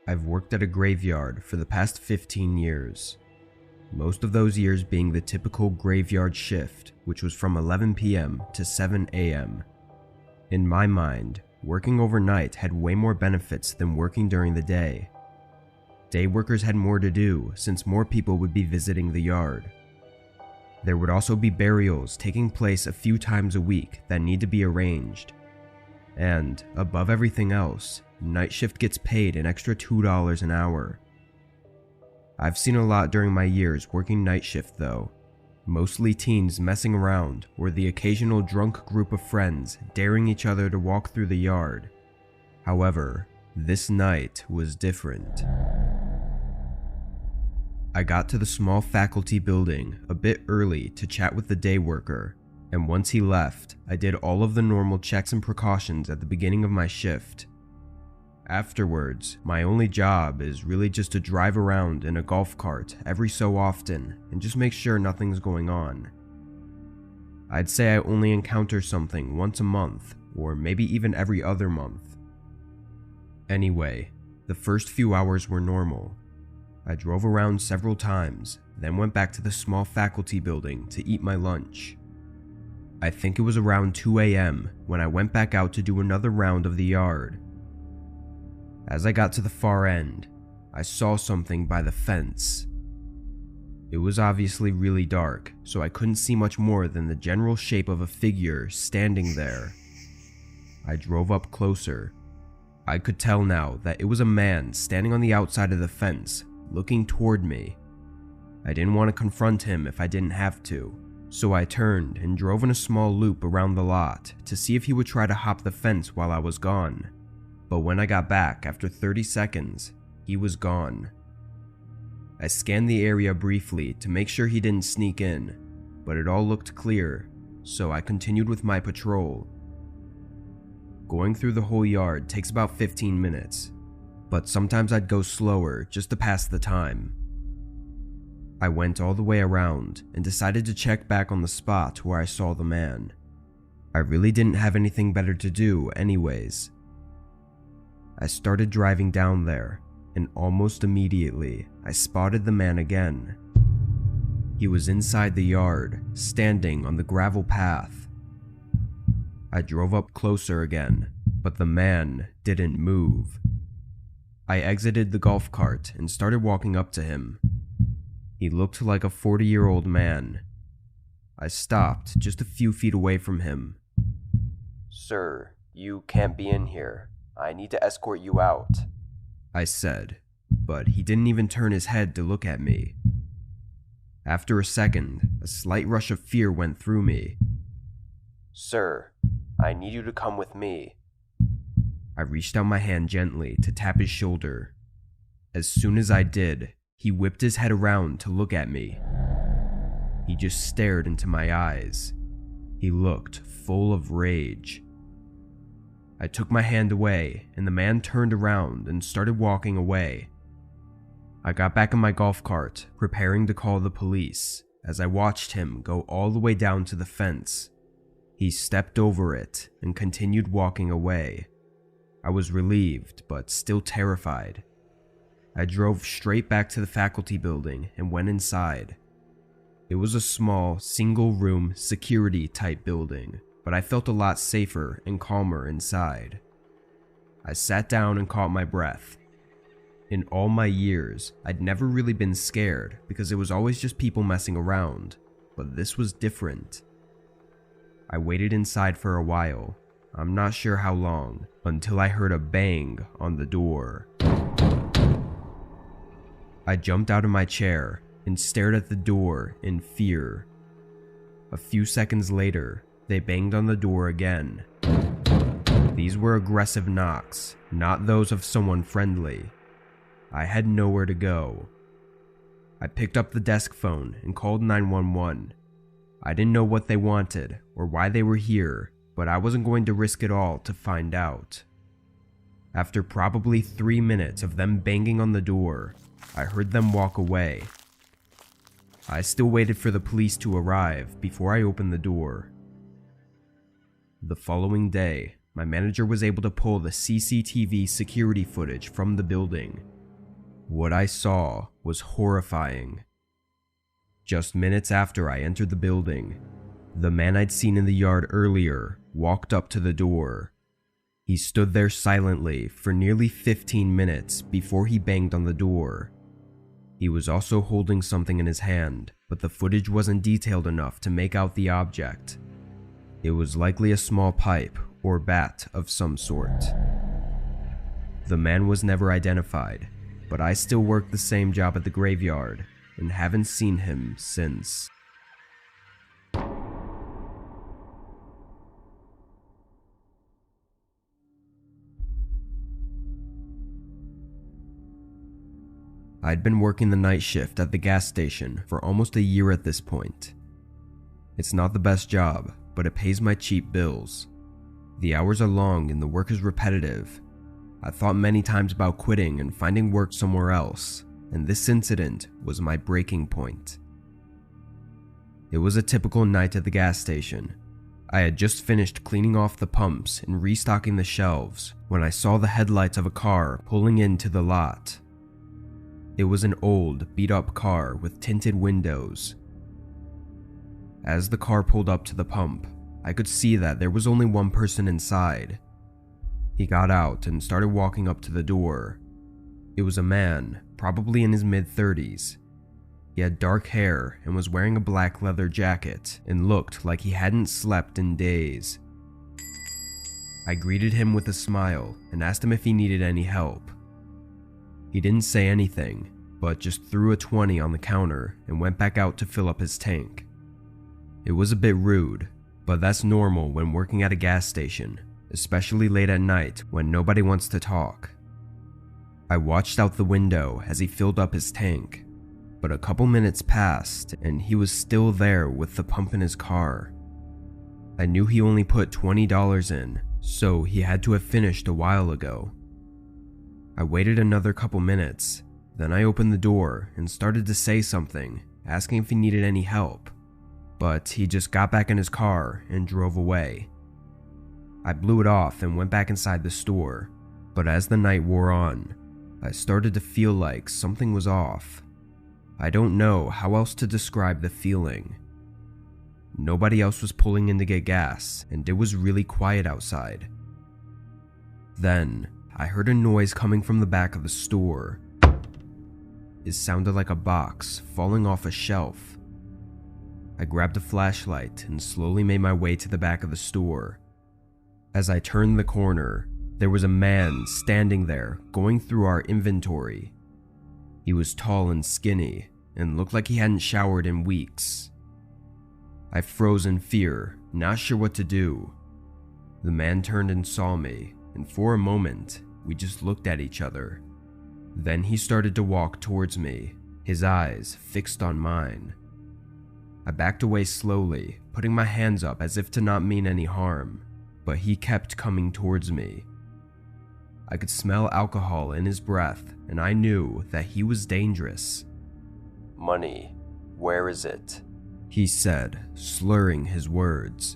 I've worked at a graveyard for the past 15 years. Most of those years being the typical graveyard shift, which was from 11 p.m. to 7 a.m. In my mind, working overnight had way more benefits than working during the day. Day workers had more to do since more people would be visiting the yard. There would also be burials taking place a few times a week that need to be arranged. And, above everything else, night shift gets paid an extra $2 an hour. I've seen a lot during my years working night shift though, mostly teens messing around or the occasional drunk group of friends daring each other to walk through the yard. However, this night was different. I got to the small faculty building a bit early to chat with the day worker, and once he left, I did all of the normal checks and precautions at the beginning of my shift. Afterwards, my only job is really just to drive around in a golf cart every so often and just make sure nothing's going on. I'd say I only encounter something once a month, or maybe even every other month. Anyway, the first few hours were normal. I drove around several times, then went back to the small faculty building to eat my lunch. I think it was around 2 a.m. when I went back out to do another round of the yard. As I got to the far end, I saw something by the fence. It was obviously really dark, so I couldn't see much more than the general shape of a figure standing there. I drove up closer. I could tell now that it was a man standing on the outside of the fence, looking toward me. I didn't want to confront him if I didn't have to, so I turned and drove in a small loop around the lot to see if he would try to hop the fence while I was gone. But when I got back after 30 seconds, he was gone. I scanned the area briefly to make sure he didn't sneak in, but it all looked clear, so I continued with my patrol. Going through the whole yard takes about 15 minutes, but sometimes I'd go slower just to pass the time. I went all the way around and decided to check back on the spot where I saw the man. I really didn't have anything better to do anyways. I started driving down there, and almost immediately, I spotted the man again. He was inside the yard, standing on the gravel path. I drove up closer again, but the man didn't move. I exited the golf cart and started walking up to him. He looked like a 40-year-old man. I stopped just a few feet away from him. "Sir, you can't be in here. I need to escort you out," I said, but he didn't even turn his head to look at me. After a second, a slight rush of fear went through me. "Sir, I need you to come with me." I reached out my hand gently to tap his shoulder. As soon as I did, he whipped his head around to look at me. He just stared into my eyes. He looked full of rage. I took my hand away, and the man turned around and started walking away. I got back in my golf cart, preparing to call the police, as I watched him go all the way down to the fence. He stepped over it and continued walking away. I was relieved, but still terrified. I drove straight back to the faculty building and went inside. It was a small, single-room, security-type building, but I felt a lot safer and calmer inside. I sat down and caught my breath. In all my years, I'd never really been scared because it was always just people messing around, but this was different. I waited inside for a while, I'm not sure how long, until I heard a bang on the door. I jumped out of my chair and stared at the door in fear. A few seconds later, they banged on the door again. These were aggressive knocks, not those of someone friendly. I had nowhere to go. I picked up the desk phone and called 911. I didn't know what they wanted or why they were here, but I wasn't going to risk it all to find out. After probably 3 minutes of them banging on the door, I heard them walk away. I still waited for the police to arrive before I opened the door. The following day, my manager was able to pull the CCTV security footage from the building What I saw was horrifying. Just minutes after I entered the building, the man I'd seen in the yard earlier walked up to the door. He stood there silently for nearly 15 minutes before he banged on the door. He was also holding something in his hand, but the footage wasn't detailed enough to make out the object. It was likely a small pipe or bat of some sort. The man was never identified, but I still work the same job at the graveyard and haven't seen him since. I'd been working the night shift at the gas station for almost a year at this point. It's not the best job, but it pays my cheap bills. The hours are long and the work is repetitive. I thought many times about quitting and finding work somewhere else, and this incident was my breaking point. It was a typical night at the gas station. I had just finished cleaning off the pumps and restocking the shelves when I saw the headlights of a car pulling into the lot. It was an old, beat-up car with tinted windows. As the car pulled up to the pump, I could see that there was only one person inside. He got out and started walking up to the door. It was a man, probably in his mid-30s. He had dark hair and was wearing a black leather jacket and looked like he hadn't slept in days. I greeted him with a smile and asked him if he needed any help. He didn't say anything, but just threw a 20 on the counter and went back out to fill up his tank. It was a bit rude, but that's normal when working at a gas station, especially late at night when nobody wants to talk. I watched out the window as he filled up his tank, but a couple minutes passed and he was still there with the pump in his car. I knew he only put $20 in, so he had to have finished a while ago. I waited another couple minutes, then I opened the door and started to say something, asking if he needed any help, but he just got back in his car and drove away. I blew it off and went back inside the store, but as the night wore on, I started to feel like something was off. I don't know how else to describe the feeling. Nobody else was pulling in to get gas, and it was really quiet outside. Then, I heard a noise coming from the back of the store. It sounded like a box falling off a shelf. I grabbed a flashlight and slowly made my way to the back of the store. As I turned the corner, there was a man standing there going through our inventory. He was tall and skinny and looked like he hadn't showered in weeks. I froze in fear, not sure what to do. The man turned and saw me, and for a moment, we just looked at each other. Then he started to walk towards me, his eyes fixed on mine. I backed away slowly, putting my hands up as if to not mean any harm, but he kept coming towards me. I could smell alcohol in his breath, and I knew that he was dangerous. "Money, where is it?" he said, slurring his words.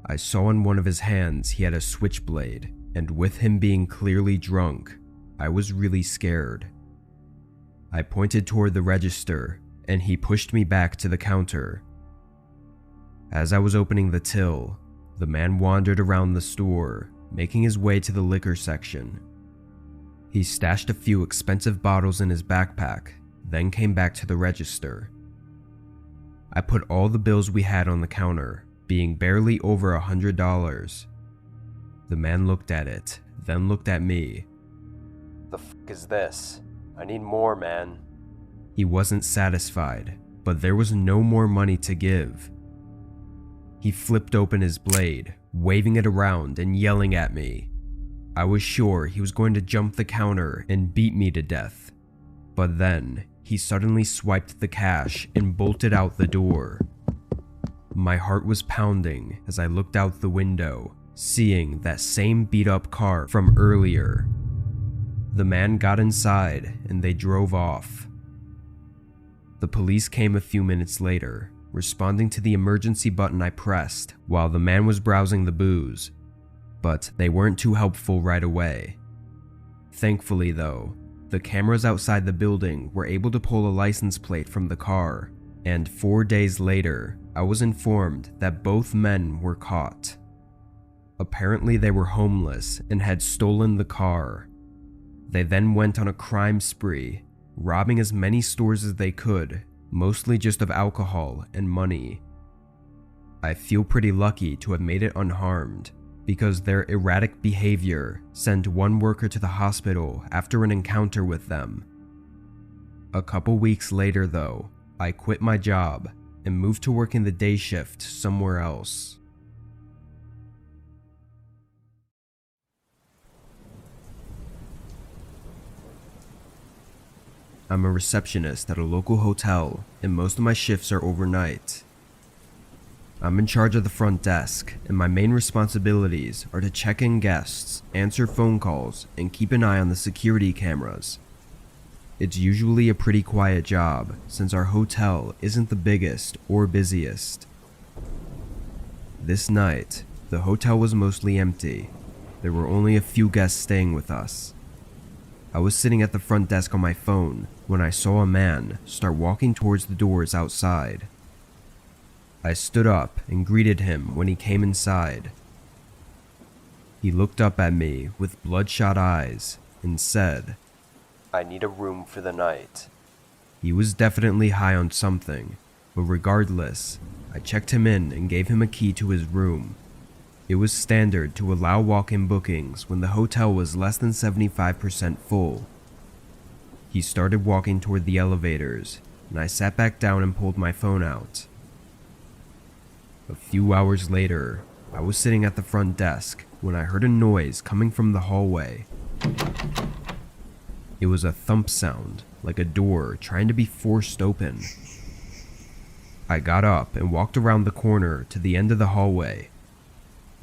I saw in one of his hands he had a switchblade, and with him being clearly drunk, I was really scared. I pointed toward the register, and he pushed me back to the counter. As I was opening the till, the man wandered around the store, making his way to the liquor section. He stashed a few expensive bottles in his backpack, then came back to the register. I put all the bills we had on the counter, being barely over $100. The man looked at it, then looked at me. "The fuck is this? I need more, man." He wasn't satisfied, but there was no more money to give. He flipped open his blade, waving it around and yelling at me. I was sure he was going to jump the counter and beat me to death, but then he suddenly swiped the cash and bolted out the door. My heart was pounding as I looked out the window, seeing that same beat-up car from earlier. The man got inside and they drove off. The police came a few minutes later, responding to the emergency button I pressed while the man was browsing the booze, but they weren't too helpful right away. Thankfully though, The cameras outside the building were able to pull a license plate from the car, and 4 days later, I was informed that both men were caught. Apparently they were homeless and had stolen the car. They then went on a crime spree, robbing as many stores as they could, mostly just of alcohol and money. I feel pretty lucky to have made it unharmed, because their erratic behavior sent one worker to the hospital after an encounter with them. A couple weeks later though, I quit my job and moved to work in the day shift somewhere else. I'm a receptionist at a local hotel, and most of my shifts are overnight. I'm in charge of the front desk, and my main responsibilities are to check in guests, answer phone calls, and keep an eye on the security cameras. It's usually a pretty quiet job, since our hotel isn't the biggest or busiest. This night, the hotel was mostly empty. There were only a few guests staying with us. I was sitting at the front desk on my phone when I saw a man start walking towards the doors outside. I stood up and greeted him when he came inside. He looked up at me with bloodshot eyes and said, "I need a room for the night." He was definitely high on something, but regardless, I checked him in and gave him a key to his room. It was standard to allow walk-in bookings when the hotel was less than 75% full. He started walking toward the elevators, and I sat back down and pulled my phone out. A few hours later, I was sitting at the front desk when I heard a noise coming from the hallway. It was a thump sound, like a door trying to be forced open. I got up and walked around the corner to the end of the hallway.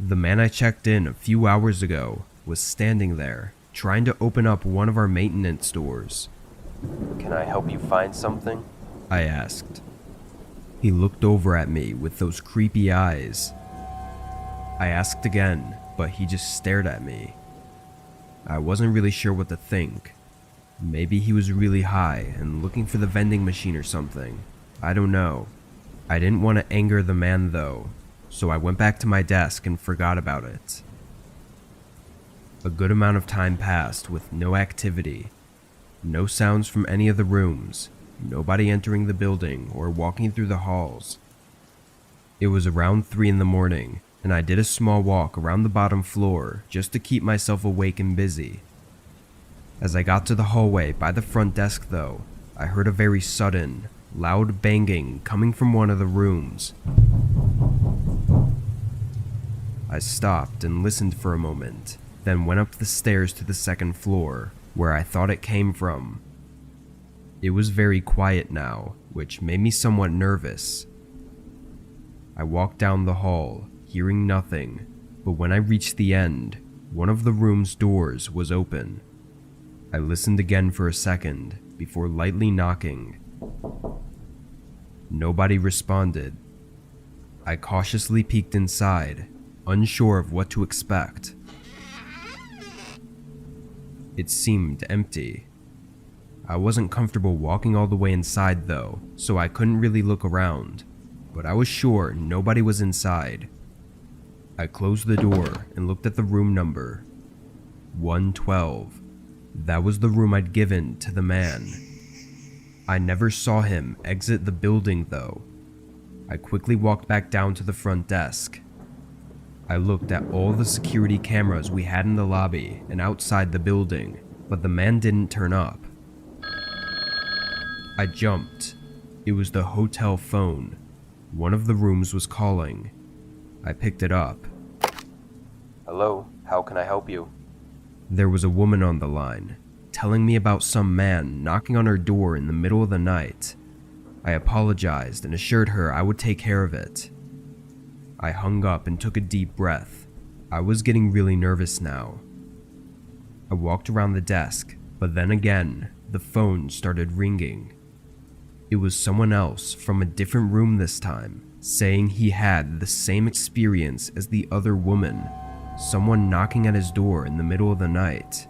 The man I checked in a few hours ago was standing there, trying to open up one of our maintenance doors. "Can I help you find something?" I asked. He looked over at me with those creepy eyes. I asked again, but he just stared at me. I wasn't really sure what to think. Maybe he was really high and looking for the vending machine or something. I don't know. I didn't want to anger the man though, so I went back to my desk and forgot about it. A good amount of time passed with no activity. No sounds from any of the rooms, nobody entering the building or walking through the halls. It was around 3 in the morning, and I did a small walk around the bottom floor just to keep myself awake and busy. As I got to the hallway by the front desk though, I heard a very sudden, loud banging coming from one of the rooms. I stopped and listened for a moment, then went up the stairs to the second floor, where I thought it came from. It was very quiet now, which made me somewhat nervous. I walked down the hall, hearing nothing, but when I reached the end, one of the room's doors was open. I listened again for a second before lightly knocking. Nobody responded. I cautiously peeked inside, unsure of what to expect. It seemed empty. I wasn't comfortable walking all the way inside though, so I couldn't really look around, but I was sure nobody was inside. I closed the door and looked at the room number. 112. That was the room I'd given to the man. I never saw him exit the building though. I quickly walked back down to the front desk. I looked at all the security cameras we had in the lobby and outside the building, but the man didn't turn up. I jumped. It was the hotel phone. One of the rooms was calling. I picked it up. "Hello, how can I help you?" There was a woman on the line, telling me about some man knocking on her door in the middle of the night. I apologized and assured her I would take care of it. I hung up and took a deep breath. I was getting really nervous now. I walked around the desk, but then again, the phone started ringing. It was someone else from a different room this time, saying he had the same experience as the other woman, someone knocking at his door in the middle of the night.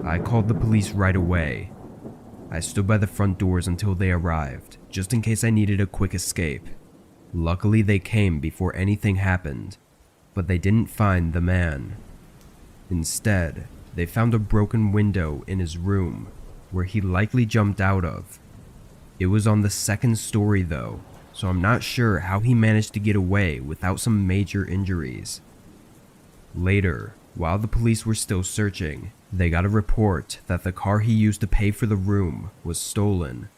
I called the police right away. I stood by the front doors until they arrived, just in case I needed a quick escape. Luckily, they came before anything happened, but they didn't find the man. Instead, they found a broken window in his room, where he likely jumped out of. It was on the second story though, so I'm not sure how he managed to get away without some major injuries. Later, while the police were still searching, they got a report that the car he used to pay for the room was stolen.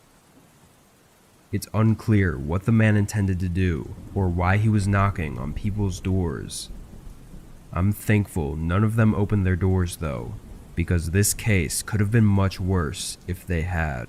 It's unclear what the man intended to do or why he was knocking on people's doors. I'm thankful none of them opened their doors though, because this case could have been much worse if they had.